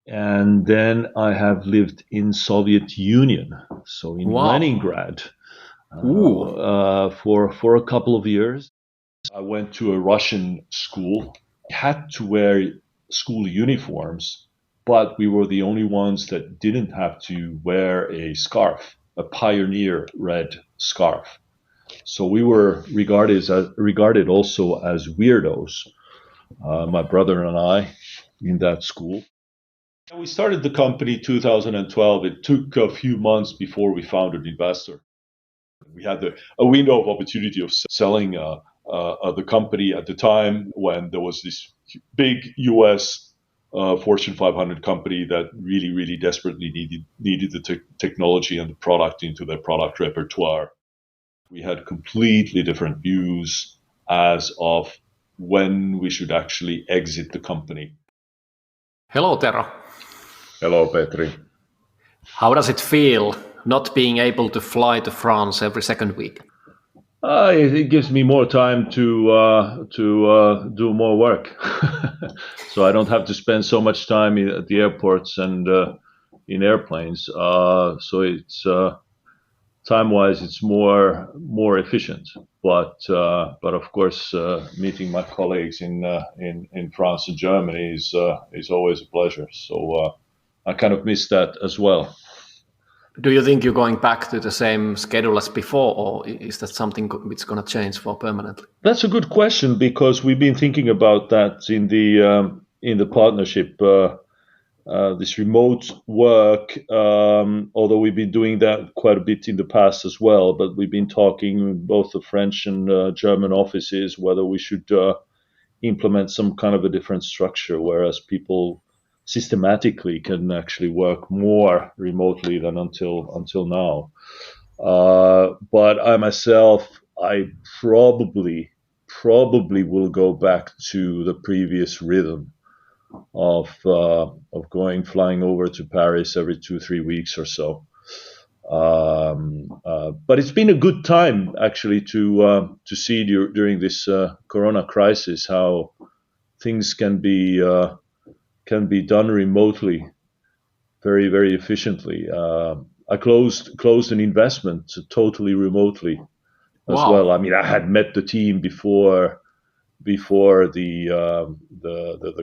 And then I have lived in Soviet Union, so in Wow. Leningrad, Ooh. for a couple of years. I went to a Russian school. I had to wear school uniforms, but we were the only ones that didn't have to wear a scarf, a pioneer red scarf. So we were regarded also as weirdos, my brother and I, in that school. We started the company 2012. It took a few months before we found an investor. We had a window of opportunity of selling the company at the time when there was this big US Fortune 500 company that really, really desperately needed the technology and the product into their product repertoire. We had completely different views as of when we should actually exit the company. Hello, Tero. Hello, Petri. How does it feel not being able to fly to France every second week? It gives me more time to do more work, so I don't have to spend so much time at the airports and in airplanes. So it's time-wise, it's more efficient. But of course, meeting my colleagues in France and Germany is always a pleasure. So I kind of miss that as well. Do you think you're going back to the same schedule as before, or is that something which going to change for permanently? That's a good question because we've been thinking about that in the partnership. This remote work, although we've been doing that quite a bit in the past as well, but we've been talking with both the French and German offices whether we should implement some kind of a different structure, whereas people systematically can actually work more remotely than until now. But I myself, I probably will go back to the previous rhythm of flying over to Paris every 2-3 weeks or so. But it's been a good time actually to see during this Corona crisis how things can be done remotely very, very efficiently. I closed an investment totally remotely as Wow. well. I mean, I had met the team before the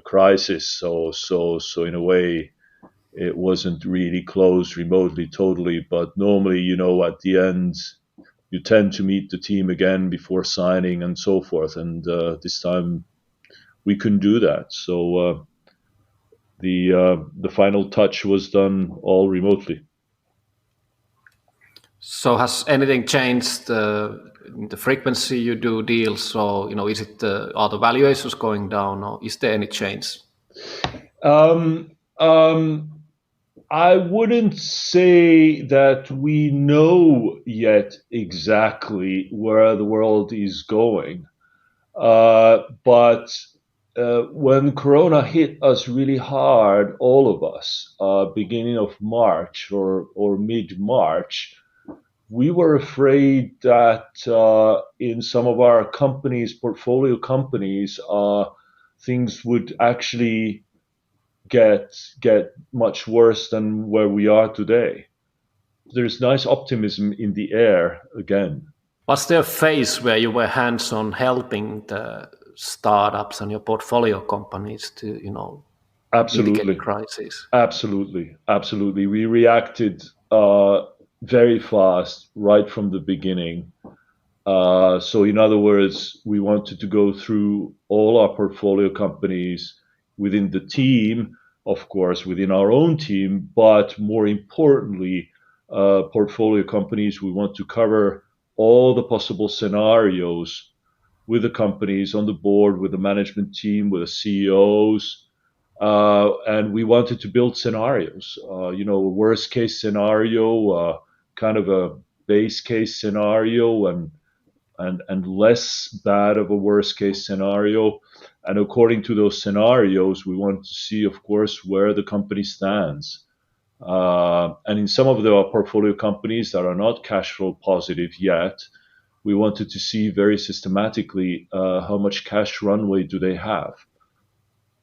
crisis, so in a way, it wasn't really closed remotely totally. But normally, at the end, you tend to meet the team again before signing and so forth. And this time, we couldn't do that. So the final touch was done all remotely. So has anything changed in the frequency you do deals, or is it are the valuations going down, or is there any change? Um, um, I wouldn't say that we know yet exactly where the world is going, but when Corona hit us really hard, all of us, beginning of March or mid March, we were afraid that in some of our companies, portfolio companies, things would actually get much worse than where we are today. There's nice optimism in the air again. Was there a phase where you were hands-on helping the startups and your portfolio companies to, mitigate the Absolutely, crisis? absolutely. We reacted very fast right from the beginning. So in other words, we wanted to go through all our portfolio companies within the team, of course, within our own team, but more importantly, portfolio companies, we want to cover all the possible scenarios with the companies on the board, with the management team, with the CEOs, and we wanted to build scenarios. A worst case scenario, kind of a base case scenario, and less bad of a worst case scenario. And according to those scenarios, we want to see, of course, where the company stands. And in some of the portfolio companies that are not cash flow positive yet, we wanted to see very systematically how much cash runway do they have.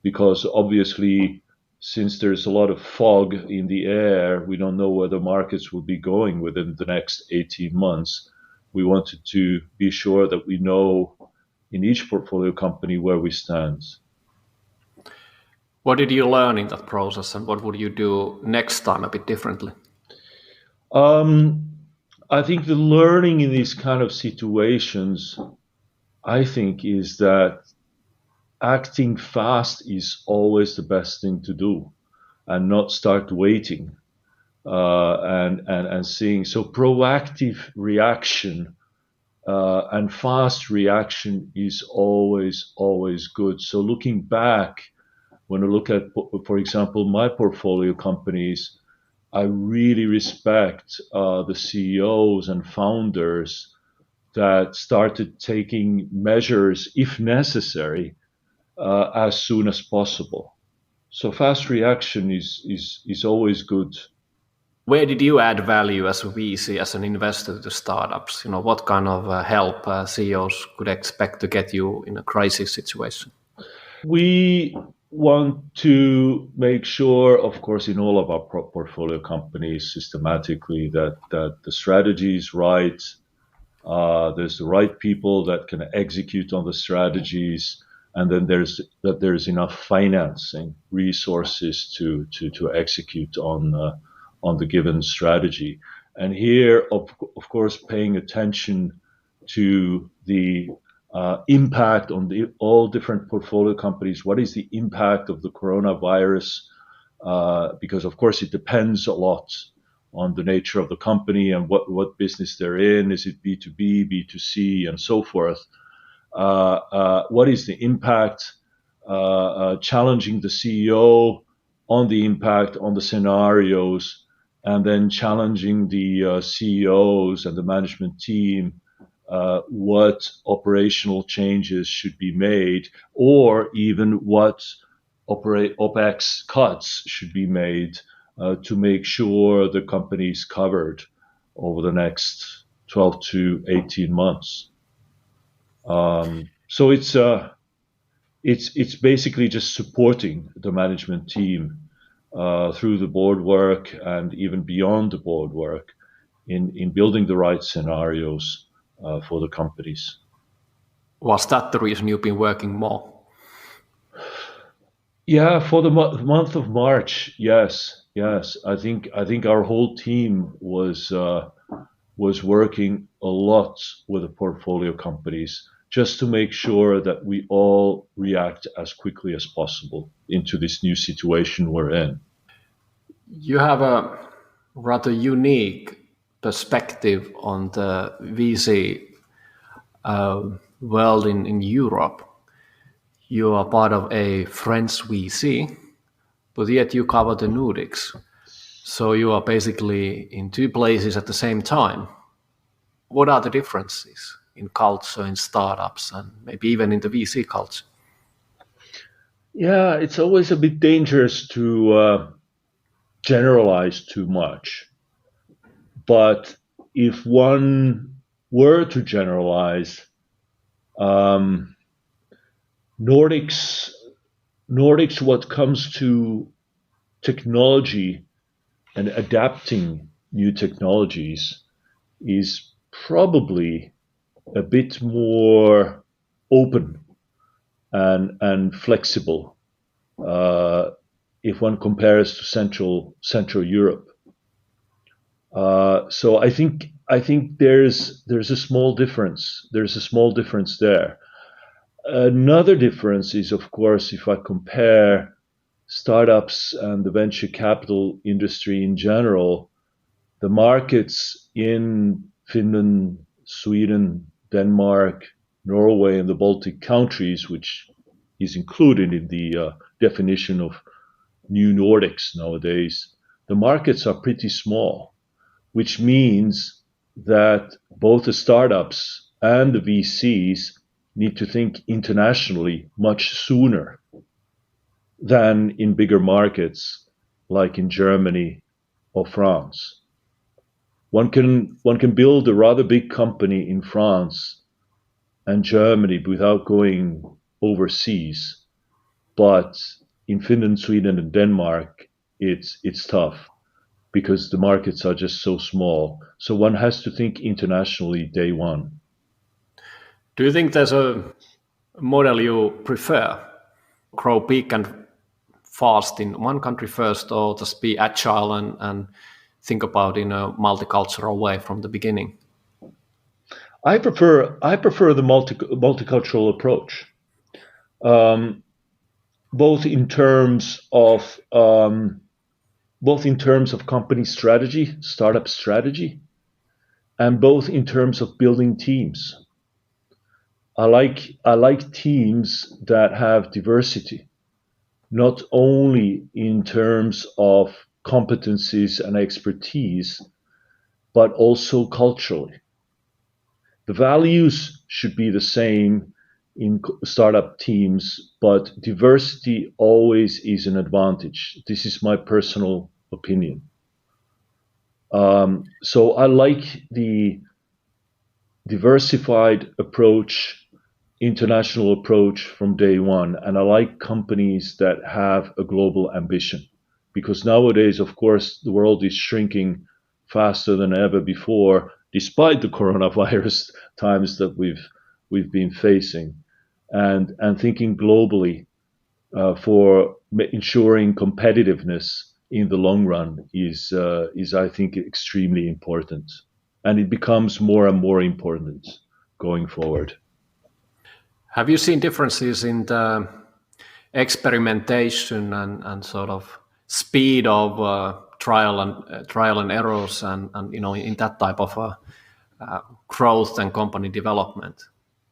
Because obviously, since there's a lot of fog in the air, we don't know where the markets will be going within the next 18 months. We wanted to be sure that we know in each portfolio company where we stand. What did you learn in that process, and what would you do next time a bit differently? I think the learning in these kind of situations, I think, is that acting fast is always the best thing to do, and not start waiting and seeing. So proactive reaction and fast reaction is always good. So looking back, when I look at, for example, my portfolio companies, I really respect the CEOs and founders that started taking measures, if necessary, as soon as possible. So fast reaction is always good. Where did you add value as a VC, as an investor to startups? What kind of help CEOs could expect to get you in a crisis situation? We want to make sure, of course, in all of our portfolio companies systematically that the strategy is right. There's the right people that can execute on the strategies, and then there's enough financing resources to execute on the given strategy. And here, of course, paying attention to the impact on all different portfolio companies. What is the impact of the coronavirus? Because of course it depends a lot on the nature of the company and what business they're in. Is it B2B, B2C, and so forth? What is the impact? Challenging the CEO on the impact on the scenarios, and then challenging the CEOs and the management team what operational changes should be made, or even what OPEX cuts should be made to make sure the company is covered over the next 12 to 18 months. So it's basically just supporting the management team through the board work and even beyond the board work in building the right scenarios for the companies. Was that the reason you've been working more? Yeah, for the month of March, yes. I think our whole team was working a lot with the portfolio companies just to make sure that we all react as quickly as possible into this new situation we're in. You have a rather unique perspective on the VC world in Europe. You are part of a French VC, but yet you cover the Nordics. So you are basically in two places at the same time. What are the differences in culture, in startups, and maybe even in the VC culture? Yeah, it's always a bit dangerous to generalize too much. But if one were to generalize, Nordics, what comes to technology and adapting new technologies, is probably a bit more open and flexible if one compares to Central Europe. So I think there's a small difference. There's a small difference there. Another difference is, of course, if I compare startups and the venture capital industry in general, the markets in Finland, Sweden, Denmark, Norway, and the Baltic countries, which is included in the definition of new Nordics nowadays, the markets are pretty small, which means that both the startups and the VCs need to think internationally much sooner than in bigger markets like in Germany or France. One can build a rather big company in France and Germany without going overseas, but in Finland, Sweden, and Denmark, it's tough because the markets are just so small. So one has to think internationally day one. Do you think there's a model you prefer? Grow big and fast in one country first, or just be agile and think about in a multicultural way from the beginning? I prefer the multicultural approach, both in terms of company strategy, startup strategy, and both in terms of building teams. I like teams that have diversity, not only in terms of competencies and expertise, but also culturally. The values should be the same in startup teams, but diversity always is an advantage. This is my personal opinion. So I like the diversified approach, international approach from day one, and I like companies that have a global ambition, because nowadays, of course, the world is shrinking faster than ever before, despite the coronavirus times that we've been facing, and thinking globally for ensuring competitiveness in the long run is I think extremely important, and it becomes more and more important going forward. Have you seen differences in the experimentation and sort of speed of trial and errors and in that type of growth and company development?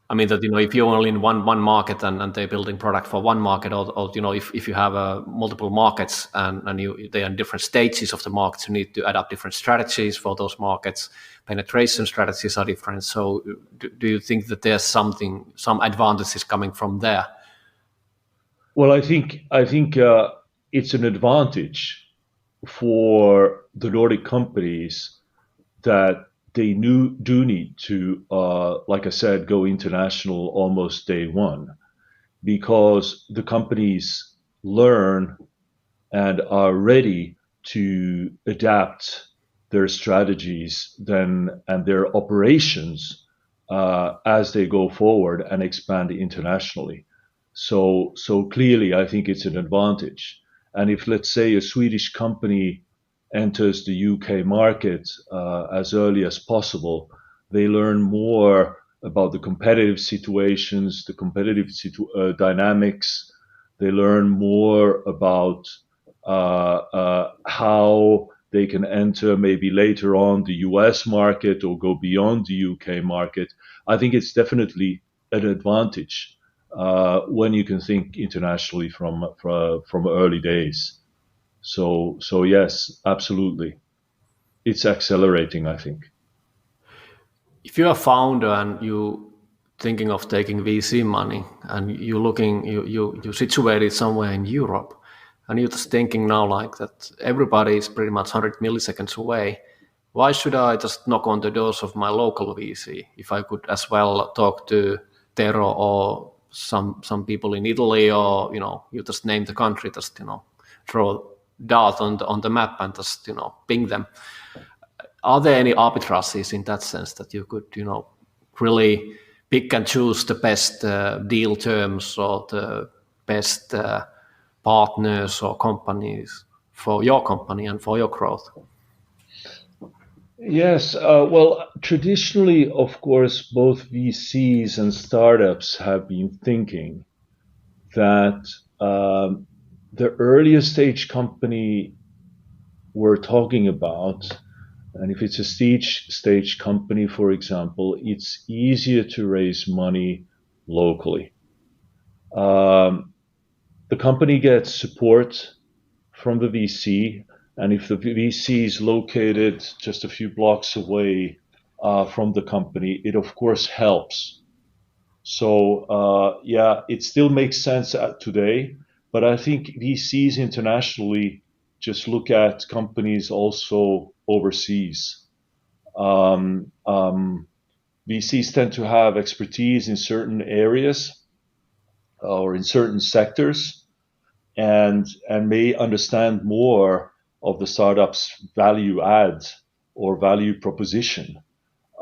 I mean that if you're only in one market and they're building product for one market, or if you have multiple markets and they are in different stages of the markets, you need to adapt different strategies for those markets. Penetration strategies are different. So do you think that there's some advantages coming from there? Well, I think it's an advantage for the Nordic companies that they do need to, like I said, go international almost day one, because the companies learn and are ready to adapt their strategies and their operations as they go forward and expand internationally. So clearly, I think it's an advantage. And if, let's say, a Swedish company enters the UK market as early as possible, they learn more about the competitive situations, the competitive dynamics. They learn more about how they can enter maybe later on the US market or go beyond the UK market. I think it's definitely an advantage when you can think internationally from early days. So yes, absolutely. It's accelerating, I think. If you're a founder and you thinking of taking VC money and you situated somewhere in Europe, and you're just thinking now like that everybody is pretty much 100 milliseconds away, why should I just knock on the doors of my local VC if I could as well talk to Tero or some people in Italy, or you just name the country, just throw dart on the map and just ping them. Are there any arbitrages in that sense that you could really pick and choose the best deal terms or the best partners or companies for your company and for your growth? Yes, well, traditionally, of course, both VCs and startups have been thinking that the earlier stage company we're talking about, and if it's a stage company, for example, it's easier to raise money locally. The company gets support from the VC, and if the VC is located just a few blocks away from the company, it of course helps. So yeah, it still makes sense today, but I think VCs internationally just look at companies also overseas. VCs tend to have expertise in certain areas or in certain sectors, and may understand more of the startup's value add or value proposition,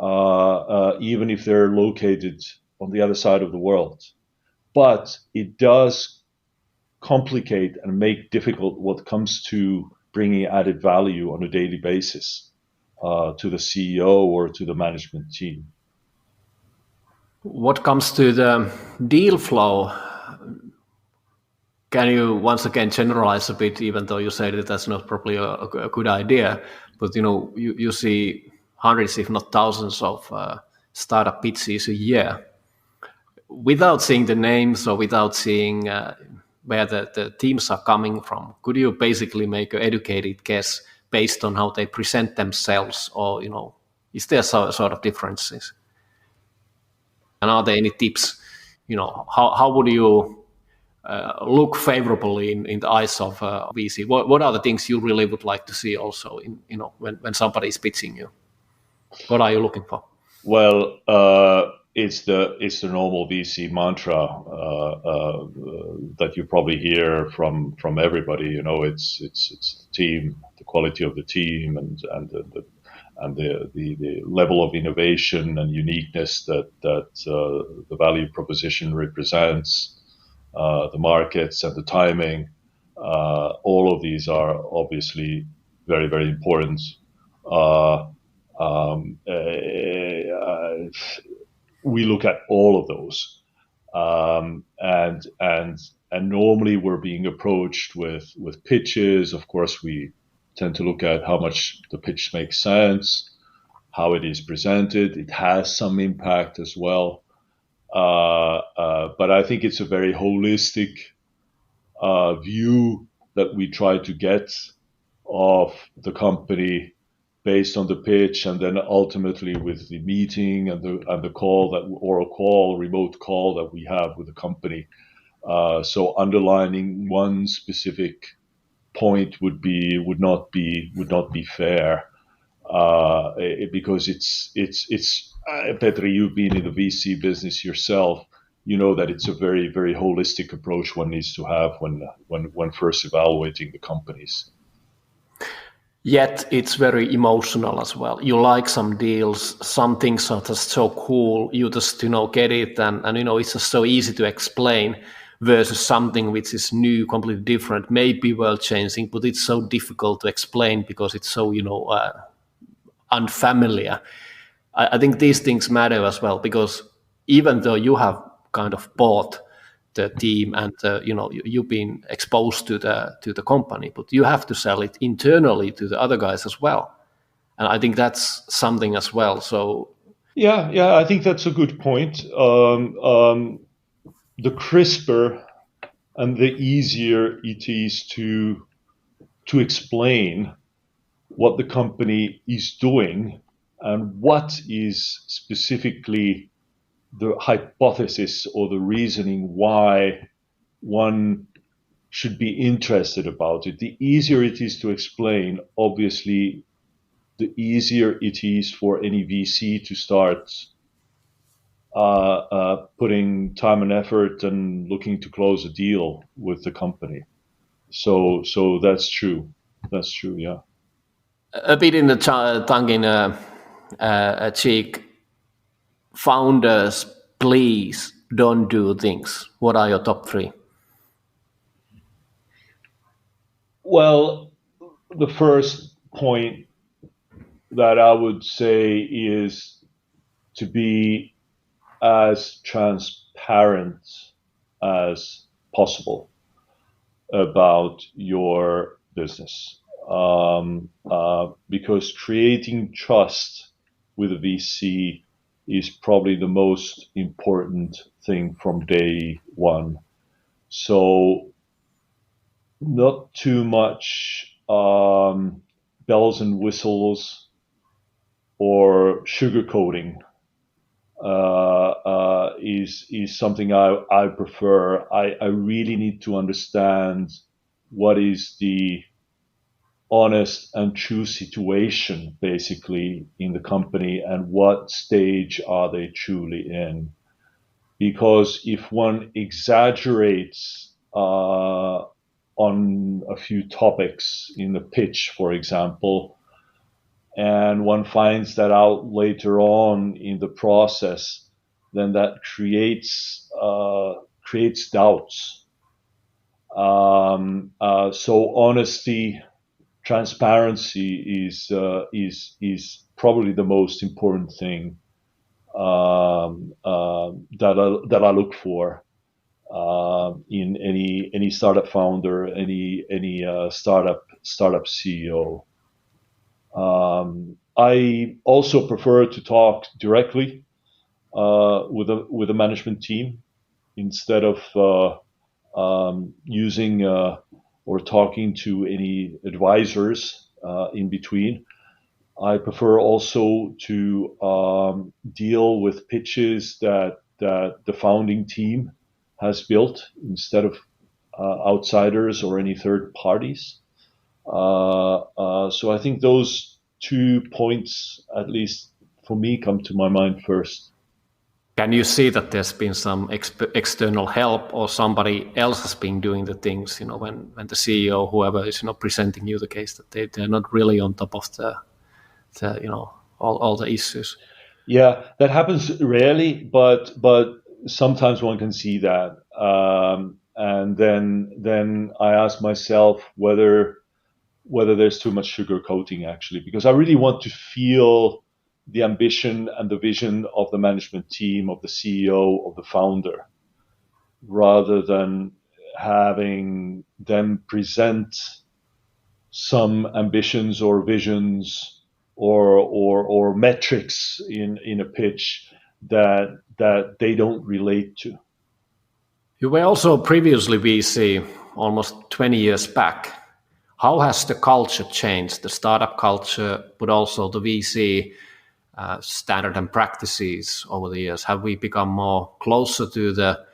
even if they're located on the other side of the world. But it does complicate and make difficult what comes to bringing added value on a daily basis to the CEO or to the management team. What comes to the deal flow, can you once again generalize a bit, even though you said that that's not probably a good idea, but you see hundreds, if not thousands, of startup pitches a year. Without seeing the names or without seeing where the teams are coming from, could you basically make an educated guess based on how they present themselves, or is there sort of differences? And are there any tips? How would you look favorably in the eyes of VC? What are the things you really would like to see also when somebody is pitching you? What are you looking for? Well, it's the normal VC mantra that you probably hear from everybody. It's the team, the quality of the team, and the level of innovation and uniqueness that the value proposition represents, the markets and the timing. All of these are obviously very, very important. We look at all of those, and normally we're being approached with pitches. Of course, we tend to look at how much the pitch makes sense, how it is presented. It has some impact as well, but I think it's a very holistic view that we try to get of the company based on the pitch, and then ultimately with the meeting and the call remote call that we have with the company. So underlining one specific point would not be fair, because it's Petri, you've been in the VC business yourself. You know that it's a very, very holistic approach one needs to have when first evaluating the companies. Yet it's very emotional as well. You like some deals, some things are just so cool, you just get it, and it's just so easy to explain, versus something which is new, completely different, maybe world changing, but it's so difficult to explain because it's so unfamiliar. I think these things matter as well, because even though you have kind of bought the team and you've been exposed to the company, but you have to sell it internally to the other guys as well, and I think that's something as well. So yeah, I think that's a good point. The crisper and the easier it is to explain what the company is doing and what is specifically the hypothesis or the reasoning why one should be interested about it. The easier it is to explain, obviously, the easier it is for any VC to start putting time and effort and looking to close a deal with the company. So that's true. That's true, yeah. A bit in the tongue in cheek, founders, please don't do things. What are your top three? Well, the first point that I would say is to be as transparent as possible about your business, because creating trust with a VC is probably the most important thing from day one. So not too much bells and whistles or sugarcoating is something I prefer. I really need to understand what is the honest and true situation basically in the company and what stage are they truly in. Because if one exaggerates on a few topics in the pitch, for example, and one finds that out later on in the process, then that creates doubts. So honesty, transparency is probably the most important thing that I look for in any startup founder, any startup CEO. I also prefer to talk directly with a management team instead of using or talking to any advisors in between. I prefer also to deal with pitches that the founding team has built instead of outsiders or any third parties. So I think those 2 points, at least for me, come to my mind first. Can you see that there's been some external help, or somebody else has been doing the things, when the CEO, whoever is, presenting you the case, that they're not really on top of the all the issues? Yeah, that happens rarely, but sometimes one can see that. And then I ask myself whether there's too much sugarcoating, actually, because I really want to feel the ambition and the vision of the management team, of the CEO, of the founder, rather than having them present some ambitions or visions or metrics in a pitch that they don't relate to. You were also previously VC almost 20 years back. How has the culture changed, the startup culture, but also the VC standard and practices over the years? Have we become more closer to the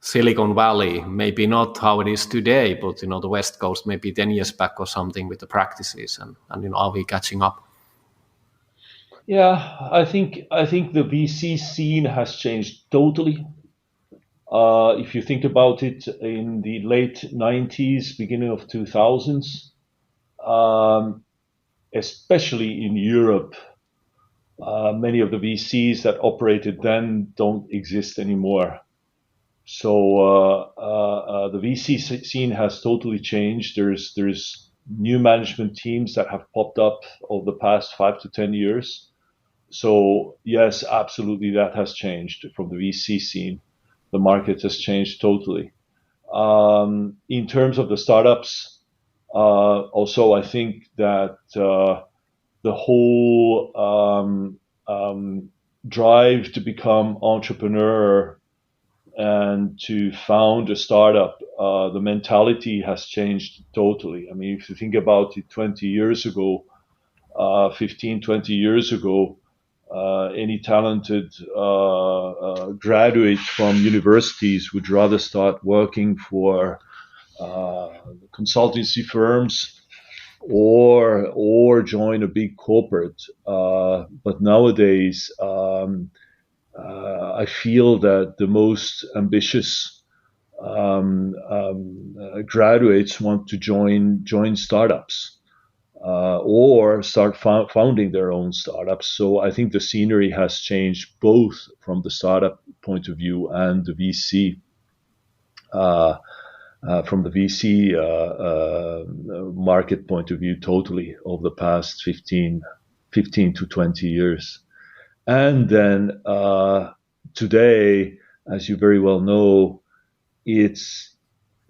Silicon Valley? Maybe not how it is today, but the West Coast maybe 10 years back or something with the practices, and are we catching up? Yeah, I think the VC scene has changed totally. If you think about it, in the late 90s, beginning of 2000s, especially in Europe, many of the VCs that operated then don't exist anymore. So the VC scene has totally changed. There's new management teams that have popped up over the past 5 to 10 years. So yes, absolutely, that has changed from the VC scene. The market has changed totally. In terms of the startups, also I think that the whole drive to become entrepreneur and to found a startup, the mentality has changed totally. I mean, if you think about it 20 years ago, 15, 20 years ago, any talented graduate from universities would rather start working for consultancy firms or join a big corporate. But nowadays, I feel that the most ambitious graduates want to join startups. Or start founding their own startups. So I think the scenery has changed both from the startup point of view and the VC. From the VC market point of view, totally over the past 15 to 20 years. And then today, as you very well know, it's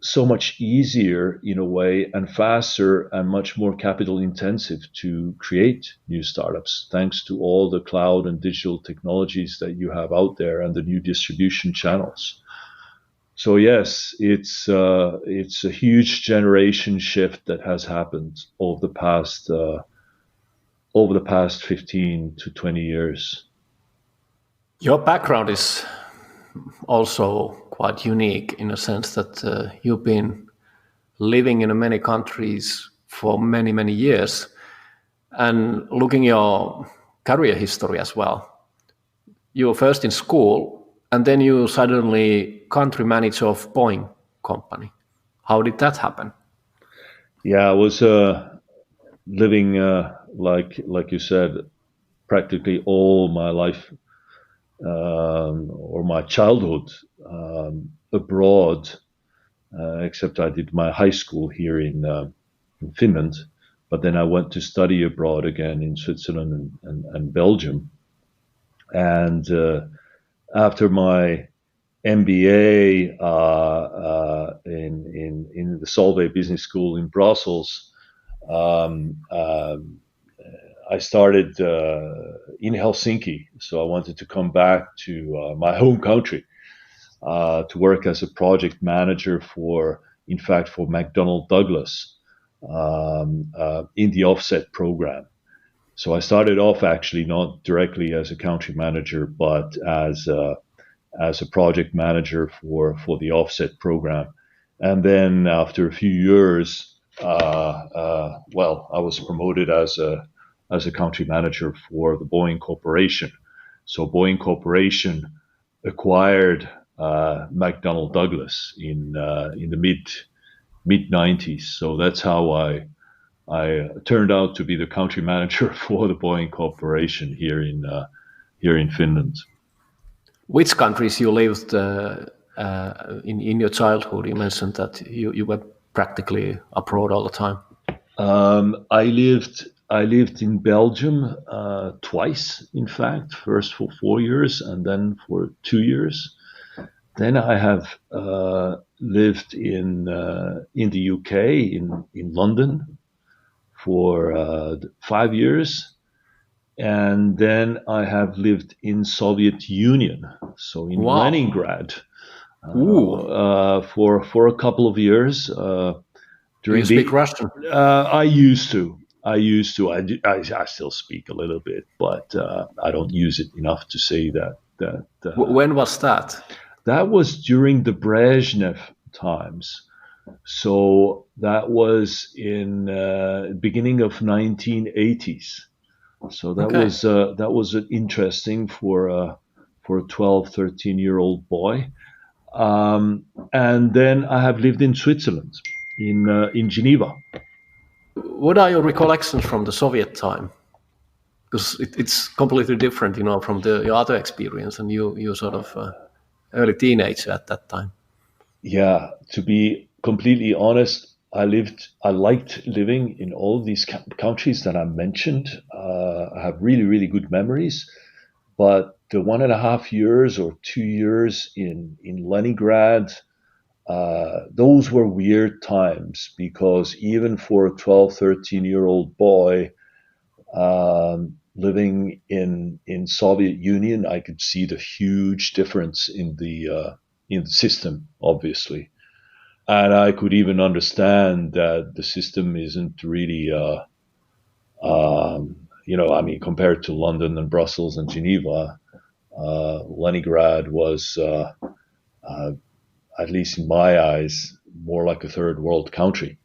so much easier in a way and faster and much more capital intensive to create new startups, thanks to all the cloud and digital technologies that you have out there and the new distribution channels. So yes, it's a huge generation shift that has happened over the past 15 to 20 years. Your background is also quite unique in a sense that you've been living in many countries for many, many years, and looking your career history as well. You were first in school, and then you suddenly country manager of Boeing company. How did that happen? Yeah, I was living, like you said, practically all my life or my childhood abroad, except I did my high school here in Finland. But then I went to study abroad again in Switzerland and Belgium. And after my MBA in the Solvay Business School in Brussels, um, um, I started in Helsinki. So I wanted to come back to my home country to work as a project manager in fact, for McDonnell Douglas in the offset program. So I started off actually not directly as a country manager, but as a project manager for the offset program. And then after a few years, I was promoted as a country manager for the Boeing Corporation. So Boeing Corporation acquired McDonnell Douglas in the mid 90s. So that's how I turned out to be the country manager for the Boeing Corporation here in Finland. Which countries you lived in your childhood? You mentioned that you were practically abroad all the time. I lived in Belgium twice, in fact. First for 4 years, and then for 2 years. Then I have lived in the UK in London for 5 years. And then I have lived in Soviet Union, so in Leningrad, for a couple of years. Do you speak Russian? I used to. I still speak a little bit, but I don't use it enough to say that. When was that? That was during the Brezhnev times. So that was in beginning of 1980s. So that was interesting for a 12, 13-year-old boy. And then I have lived in Switzerland, in Geneva. What are your recollections from the Soviet time? Because it's completely different, from your other experience, and you sort of early teenager at that time. Yeah, to be completely honest, I liked living in all of these countries that I mentioned. I have really, really good memories. But the 1.5 years or 2 years in Leningrad, those were weird times, because even for a 12, 13-year-old boy living in Soviet Union, I could see the huge difference in the system, obviously. And I could even understand that the system isn't really, compared to London and Brussels and Geneva, Leningrad was, at least in my eyes, more like a third world country,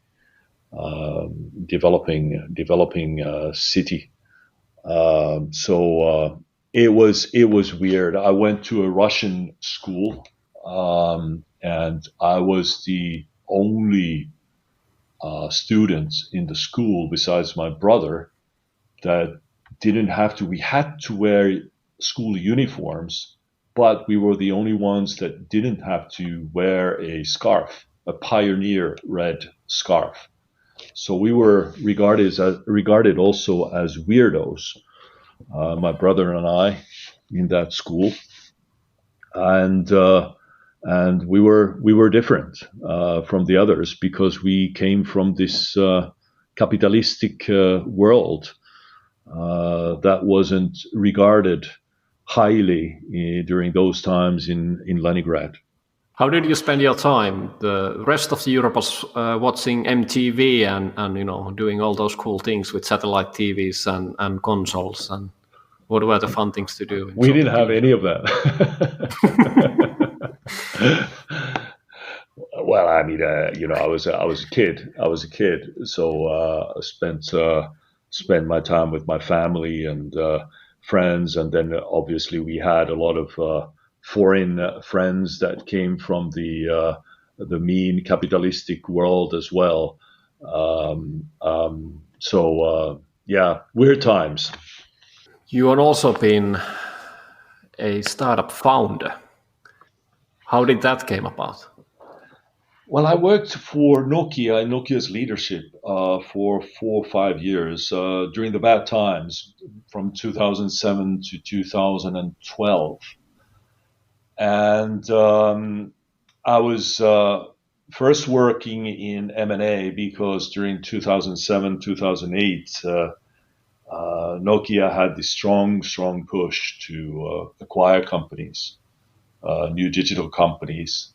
developing city. So it was weird. I went to a Russian school. And I was the only student in the school, besides my brother, that didn't have to. We had to wear school uniforms, but we were the only ones that didn't have to wear a scarf, a pioneer red scarf. So we were regarded also as weirdos, my brother and I, in that school, and we were different from the others, because we came from this capitalistic world that wasn't regarded highly during those times in Leningrad. How did you spend your time? The rest of Europe was watching MTV and doing all those cool things with satellite TVs and consoles. And what were the fun things to do? We didn't have any of that. Well, I mean, I was a kid, so I spent my time with my family and friends, and then obviously we had a lot of foreign friends that came from the the mean capitalistic world as well. Yeah, weird times. You have also been a startup founder. How did that came about? Well, I worked for Nokia and Nokia's leadership for 4 or 5 years during the bad times from 2007 to 2012. And I was first working in M&A because during 2007, 2008, Nokia had this strong push to acquire companies, new digital companies,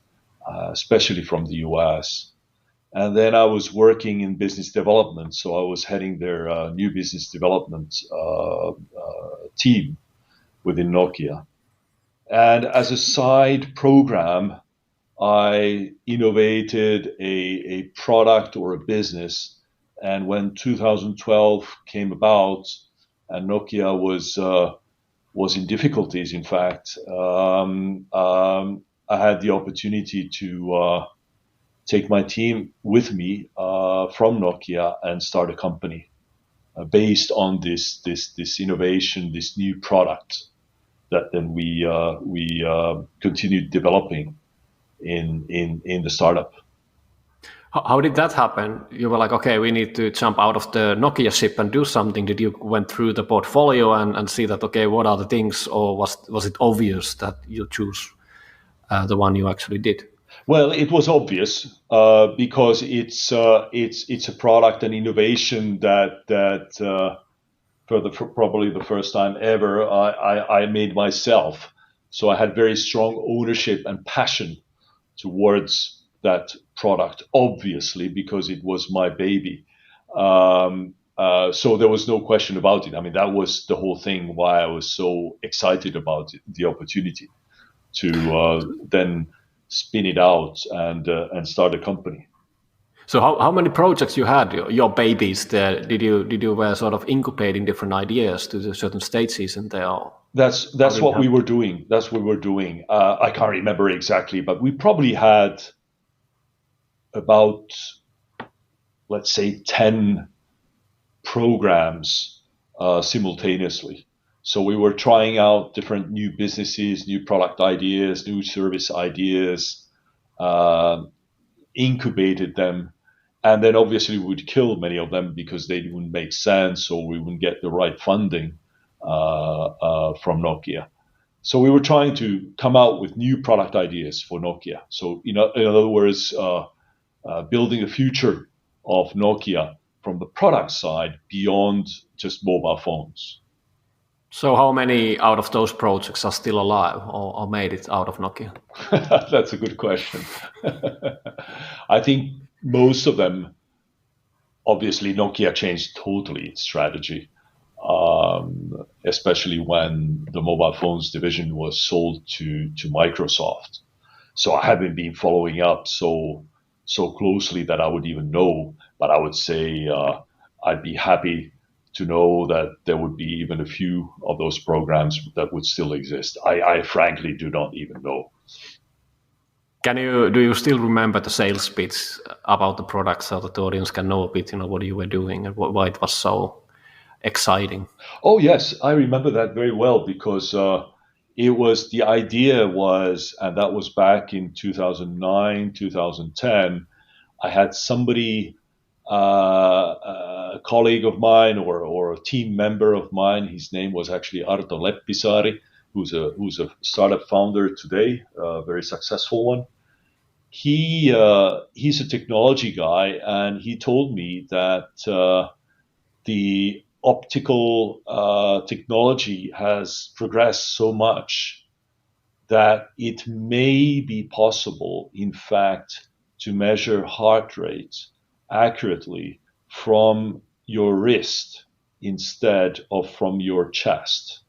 especially from the US. And then I was working in business development, so I was heading their new business development team within Nokia. And as a side program, I innovated a product or a business. And when 2012 came about, and Nokia was in difficulties, in fact, I had the opportunity to take my team with me from Nokia and start a company based on this innovation, this new product that then we continued developing in the startup. How did that happen? You were like, okay, we need to jump out of the Nokia ship and do something. Did you went through the portfolio and see that, okay, what are the things, or was it obvious that you choose the one you actually did? Well, it was obvious because it's a product and innovation that for probably the first time ever I made myself. So I had very strong ownership and passion towards that product, obviously, because it was my baby. So there was no question about it. I mean, that was the whole thing why I was so excited about it, the opportunity to then spin it out and start a company. So how many projects you had, your babies there? Did you were sort of incubating different ideas to the certain stages in there? That's what we were doing. That's what we were doing. I can't remember exactly, but we probably had about, let's say, 10 programs simultaneously. So we were trying out different new businesses, new product ideas, new service ideas, incubated them, and then obviously we would kill many of them because they wouldn't make sense or we wouldn't get the right funding from Nokia. So we were trying to come out with new product ideas for Nokia. So, in other words, building a future of Nokia from the product side beyond just mobile phones. So how many out of those projects are still alive or made it out of Nokia? That's a good question. I think most of them, obviously, Nokia changed totally its strategy, especially when the mobile phones division was sold to Microsoft. So I haven't been following up so closely that I would even know, but I would say I'd be happy to know that there would be even a few of those programs that would still exist. I frankly do not even know. Do you still remember the sales pitch about the product so that the audience can know a bit, what you were doing and why it was so exciting? Oh yes, I remember that very well because the idea was, and that was back in 2009, 2010. I had somebody, a colleague of mine or a team member of mine. His name was actually Arto Leppisaari, who's a startup founder today, a very successful one. He's a technology guy, and he told me that the optical technology has progressed so much that it may be possible, in fact, to measure heart rate accurately from your wrist instead of from your chest.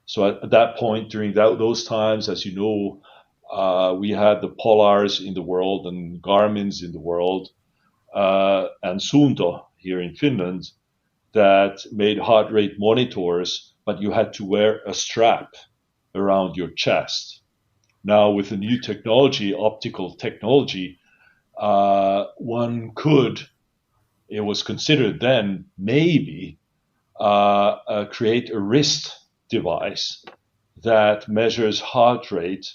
So at that point, during those times, as you know, we had the Polars in the world and Garmins in the world, and Suunto here in Finland, that made heart rate monitors, but you had to wear a strap around your chest. Now, with the new technology, optical technology, one could, it was considered then, maybe create a wrist device that measures heart rate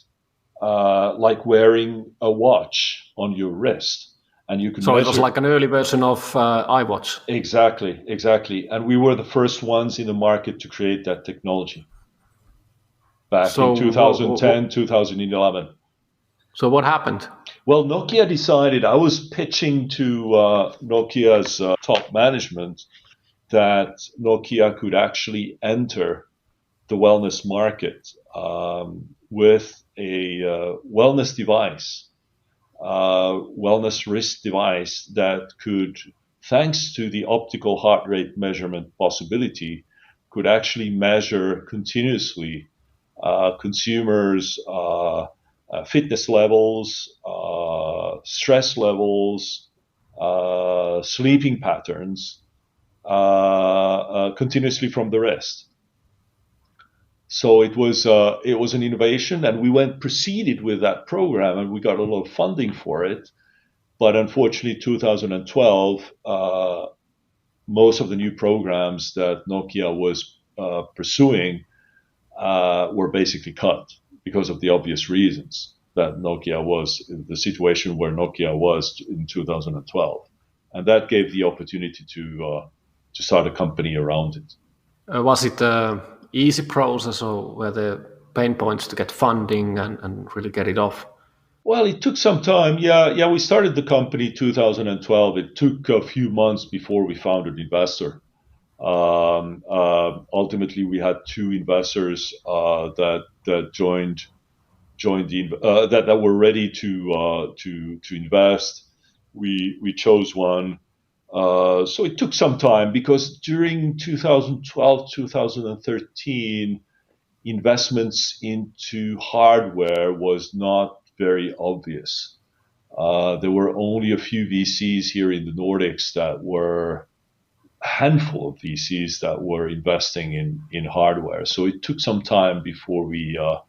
like wearing a watch on your wrist. And you can So measure... it was like an early version of iWatch. Exactly. And we were the first ones in the market to create that technology back in 2010, 2011. So what happened? Well, Nokia decided, I was pitching to Nokia's top management that Nokia could actually enter the wellness market with a wellness device, wellness wrist device that could, thanks to the optical heart rate measurement possibility, could actually measure continuously consumers' fitness levels, stress levels, sleeping patterns, continuously from the wrist. So it was an innovation, and we proceeded with that program, and we got a lot of funding for it. But unfortunately, 2012, most of the new programs that Nokia was pursuing were basically cut because of the obvious reasons that Nokia was the situation where Nokia was in 2012, and that gave the opportunity to start a company around it. Was it an easy process, or were there pain points to get funding and really get it off? Well, it took some time. Yeah. We started the company 2012. It took a few months before we found an investor. Ultimately, we had two investors that joined that were ready to invest. We chose one. So it took some time because during 2012, 2013, investments into hardware was not very obvious. There were only a few VCs here in the Nordics that were a handful of VCs that were investing in hardware. So it took some time before we got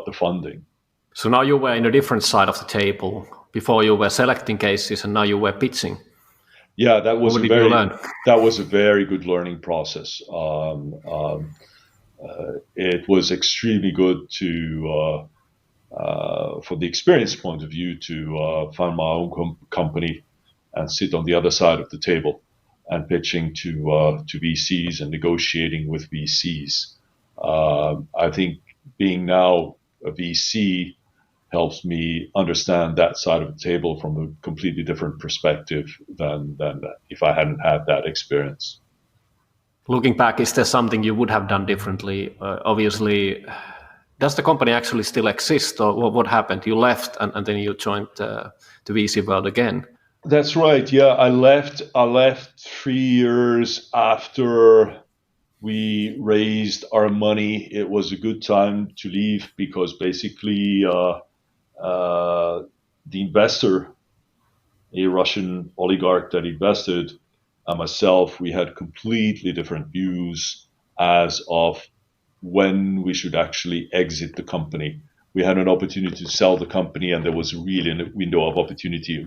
the funding. So now you were in a different side of the table. Before you were selecting cases, and now you were pitching. Yeah, that was a very good learning process. It was extremely good to, from the experience point of view, to find my own company and sit on the other side of the table and pitching to VCs and negotiating with VCs. I think being now a VC helps me understand that side of the table from a completely different perspective than if I hadn't had that experience. Looking back, is there something you would have done differently? Obviously, does the company actually still exist, or what happened? You left and then you joined the VC world again. That's right. Yeah, I left 3 years after we raised our money. It was a good time to leave because basically the investor, a Russian oligarch that invested, and myself, we had completely different views as of when we should actually exit the company. We had an opportunity to sell the company, and there was really a good window of opportunity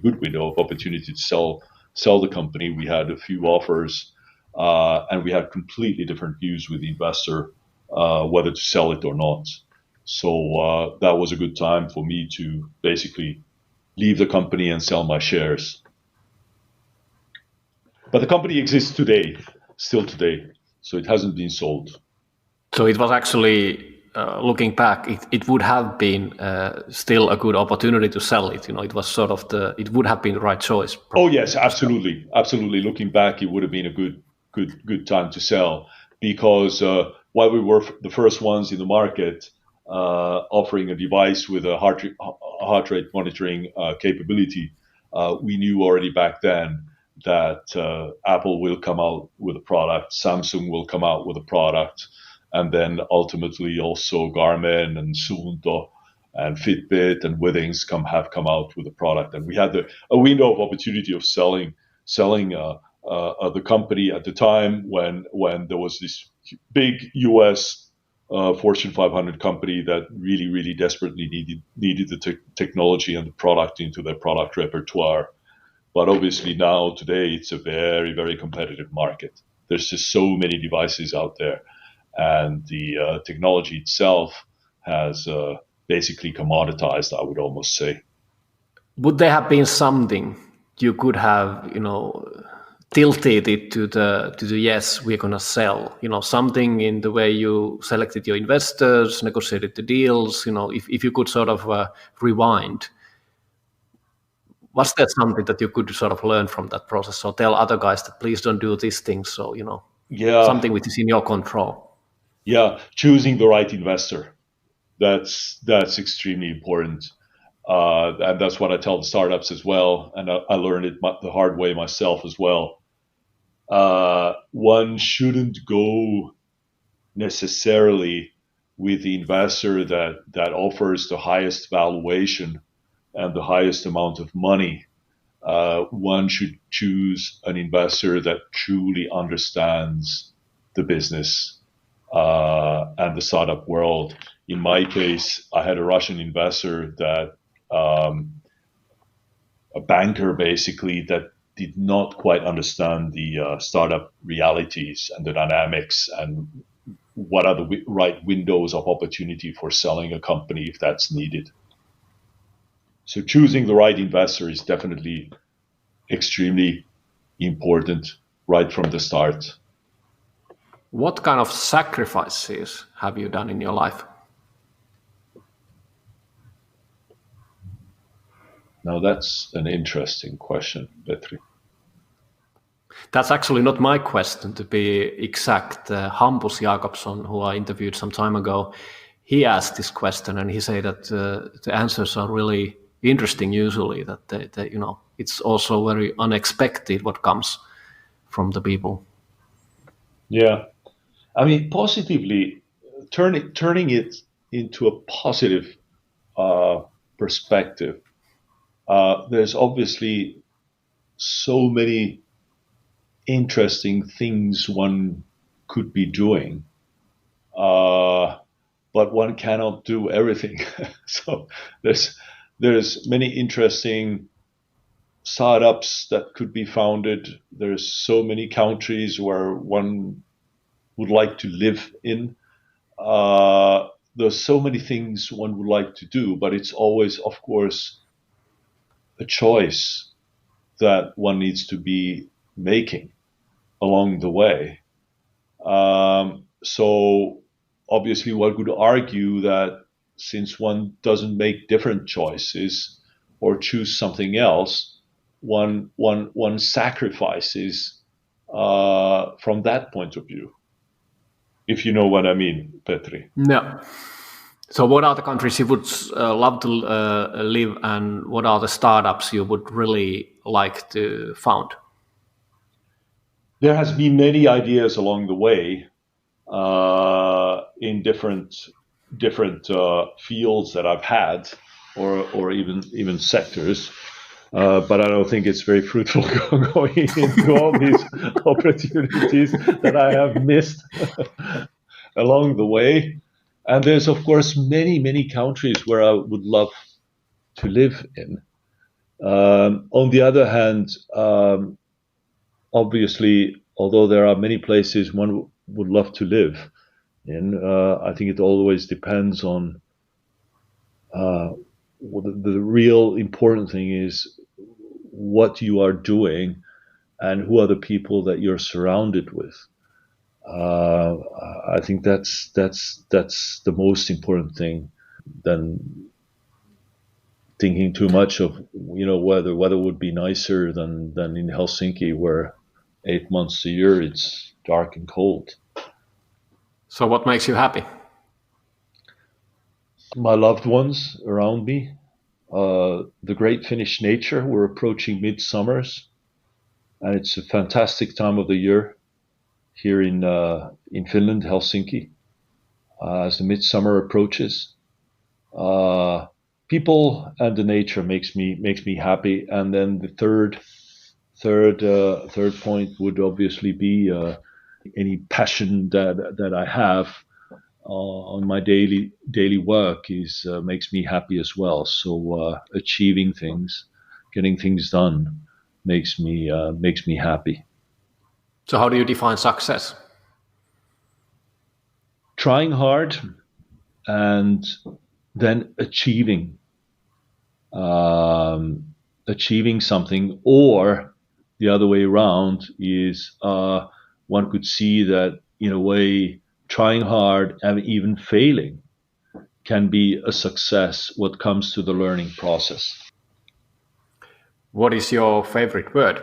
to sell the company. We had a few offers, and we had completely different views with the investor whether to sell it or not. So that was a good time for me to basically leave the company and sell my shares. But the company exists still today, so it hasn't been sold. So it was actually, looking back, it would have been still a good opportunity to sell it. It was sort of it would have been the right choice. Oh yes, absolutely. Looking back, it would have been a good time to sell because while we were the first ones in the market offering a device with a heart rate monitoring capability, we knew already back then that Apple will come out with a product, Samsung will come out with a product, and then ultimately also Garmin and Suunto and Fitbit and Withings have come out with a product. And we had a window of opportunity of selling the company at the time when there was this big US Fortune 500 company that really, really desperately needed the technology and the product into their product repertoire. But obviously now, today, it's a very, very competitive market. There's just so many devices out there. And the technology itself has basically commoditized, I would almost say. Would there have been something you could have, tilted it to the yes, we're gonna sell, something in the way you selected your investors, negotiated the deals, if you could sort of rewind, was there something that you could sort of learn from that process, or tell other guys that please don't do these things, so Yeah, something which is in your control? yeah, choosing the right investor. That's extremely important. And that's what I tell the startups as well. And I learned it the hard way myself as well. One shouldn't go necessarily with the investor that offers the highest valuation and the highest amount of money. One should choose an investor that truly understands the business and the startup world. In my case, I had a Russian investor that a banker basically that did not quite understand the startup realities and the dynamics and what are the right windows of opportunity for selling a company if that's needed. So choosing the right investor is definitely extremely important right from the start. What kind of sacrifices have you done in your life? Now that's an interesting question, Petri. That's actually not my question, to be exact. Hampus Jakobson, who I interviewed some time ago, he asked this question, and he said that the answers are really interesting usually, that they, it's also very unexpected what comes from the people. Yeah. I mean, positively, turning it into a positive perspective, there's obviously so many interesting things one could be doing, but one cannot do everything. So there's many interesting startups that could be founded. There's so many countries where one would like to live in. There's so many things one would like to do, but it's always, of course, a choice that one needs to be making along the way. So obviously one could argue that since one doesn't make different choices or choose something else, one sacrifices from that point of view. If you know what I mean, Petri. No. So what are the countries you would love to live, and what are the startups you would really like to found? There has been many ideas along the way in different fields that I've had, or even sectors. But I don't think it's very fruitful going into all these opportunities that I have missed along the way. And there's, of course, many countries where I would love to live in. On the other hand, obviously, although there are many places one would love to live in, I think it always depends on the real important thing is what you are doing and who are the people that you're surrounded with. I think that's the most important thing than thinking too much of whether it would be nicer than in Helsinki, where 8 months a year it's dark and cold. So what makes you happy? My loved ones around me, the great Finnish nature. We're approaching midsummers, and it's a fantastic time of the year here in Finland, Helsinki, as the midsummer approaches. People and the nature makes me happy, and then the third point would obviously be any passion that I have on my daily work is makes me happy as well. So achieving things, getting things done, makes me happy. So how do you define success? Trying hard and then achieving something, or the other way around is one could see that in a way trying hard and even failing can be a success what comes to the learning process. What is your favorite word?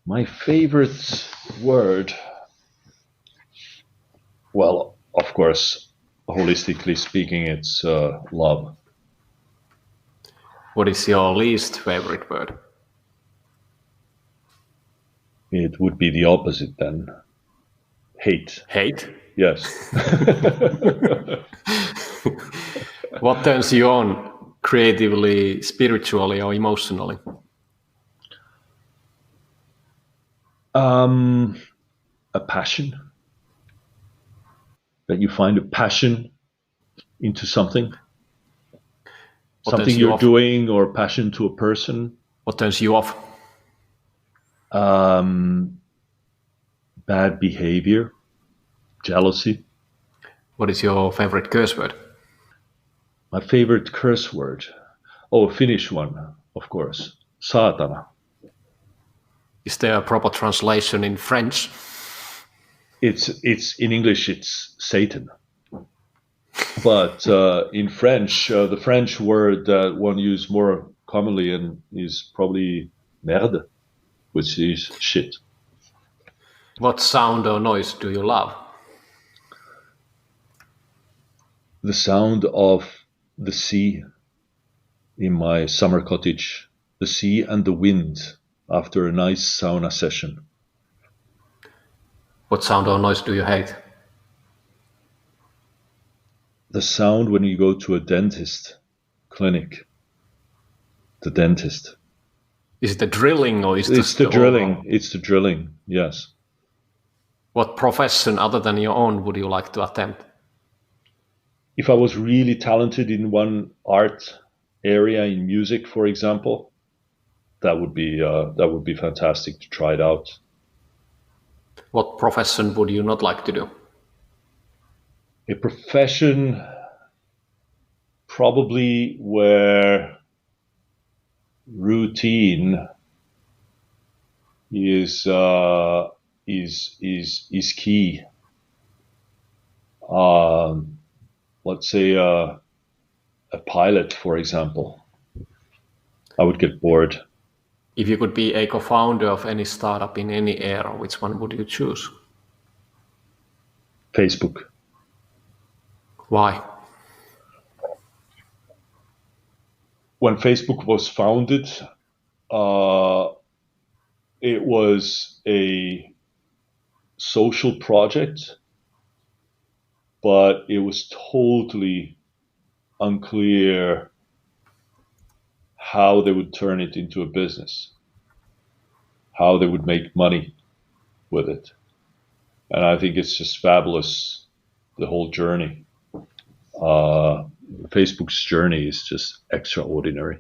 My favorite word, well, of course, holistically speaking, it's love. What is your least favorite word? It would be the opposite then. Hate. Hate? Yes. What turns you on creatively, spiritually, or emotionally? A passion. That you find a passion into something. What something you're doing, or passion to a person. What turns you off? Bad behavior, jealousy. What is your favorite curse word? My favorite curse word? Oh, a Finnish one, of course. Saatana. Is there a proper translation in French? It's in English, it's Satan. But in French, the French word that one uses more commonly and is probably merde, which is shit. What sound or noise do you love? The sound of the sea in my summer cottage, the sea and the wind after a nice sauna session. What sound or noise do you hate? The sound when you go to a dentist clinic. The dentist. Is it the drilling or is it's the drilling? It's the drilling, yes. What profession other than your own would you like to attempt? If I was really talented in one art area, in music, for example, that would be fantastic to try it out. What profession would you not like to do? A profession probably where routine is key. Let's say a pilot, for example. I would get bored. If you could be a co-founder of any startup in any era, which one would you choose? Facebook. Why? When Facebook was founded, it was a social project, but it was totally unclear how they would turn it into a business, how they would make money with it. And I think it's just fabulous, the whole journey. Facebook's journey is just extraordinary.